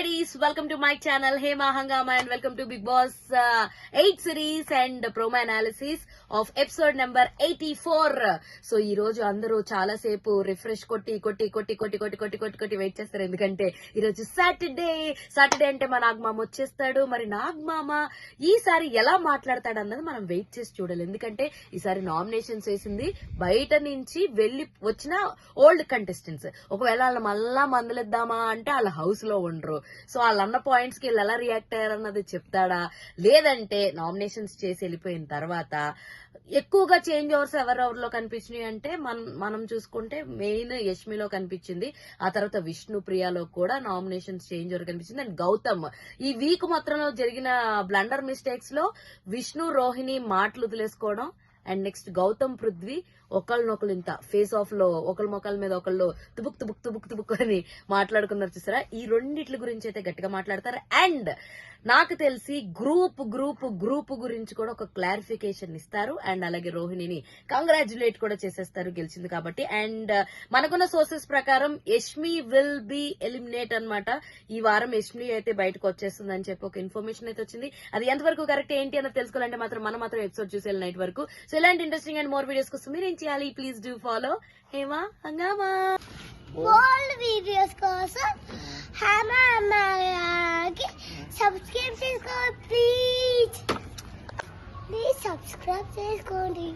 buddies, welcome to my channel Hema Hangama and welcome to Big Boss 8 series and promo analysis of episode number 84. So ఈ రోజు అందరూ చాలా సేపు refresh కొట్టి wait చేస్తారు, ఎందుకంటే ఈ రోజు సాటర్డే అంటే మా నాగమామ వచ్చేస్తాడు. మరి నాగమామ ఈసారి ఎలా మాట్లాడతాడు అన్నది మనం వెయిట్ చేసి చూడాలి, ఎందుకంటే ఈసారి నామినేషన్స్ వేసింది బయట నుంచి వెళ్లి వచ్చిన ఓల్డ్ కంటెస్టెంట్స్. ఒకవేళ వాళ్ళు మళ్ళా మందలిద్దామా అంటే వాళ్ళ హౌస్ లో ఉండరు. సో వాళ్ళు అన్న పాయింట్స్ కి ఎలా రియాక్ట్ అయ్యారన్నది చెప్తాడా, లేదంటే నామినేషన్స్ చేసి వెళ్ళిపోయిన తర్వాత ఎక్కువగా చేంజ్ ఓవర్స్ ఎవరెవరిలో కనిపించినాయి అంటే మనం చూసుకుంటే మెయిన్ యష్మిలో కనిపించింది, ఆ తర్వాత విష్ణు ప్రియాలో కూడా నామినేషన్స్ చేంజ్ ఓవర్ కనిపించింది. అండ్ గౌతమ్ ఈ వీక్ మొత్తంలో జరిగిన బ్లండర్ మిస్టేక్స్ లో విష్ణు రోహిణి మాటలు వదిలేసుకోవడం, అండ్ నెక్స్ట్ గౌతమ్ పృథ్వీ ఒకళ్ళనొకళ్ళు ఇంత ఫేస్ ఆఫ్ లో ఒకళ్ళ మొక్కల మీద ఒకళ్ళు తుబుక్ అని మాట్లాడుకున్నారు చూసారా. ఈ రెండిట్ల గురించి అయితే గట్టిగా మాట్లాడతారు. అండ్ నాకు తెలిసి గ్రూప్ గురించి కూడా ఒక క్లారిఫికేషన్ ఇస్తారు. అండ్ అలాగే రోహిణిని కంగ్రాచులేట్ కూడా చేసేస్తారు గెలిచింది కాబట్టి. అండ్ మనకున్న సోర్సెస్ ప్రకారం యష్మి విల్ బి ఎలిమినేట్ అన్నమాట. ఈ వారం యష్మి అయితే బయటకు వచ్చేస్తుంది అని చెప్పి ఒక ఇన్ఫర్మేషన్ అయితే వచ్చింది. అది ఎంతవరకు కరెక్ట్ ఏంటి అన్నది తెలుసుకోవాలంటే మనం మాత్రం ఎపిసోడ్ చూసేయాలి నైట్ వరకు. సో ఇలాంటి ఇంట్రెస్టింగ్ అండ్ మోర్ వీడియోస్ కోసం మీరు ఏం చేయాలి, ప్లీజ్ డూ ఫాలో హేమా హంగామా. all videos కోసం హేమా హంగామాకి సబ్స్క్రైబ్ చేసుకోండి ప్లీజ్ సబ్స్క్రైబ్ చేసుకోండి.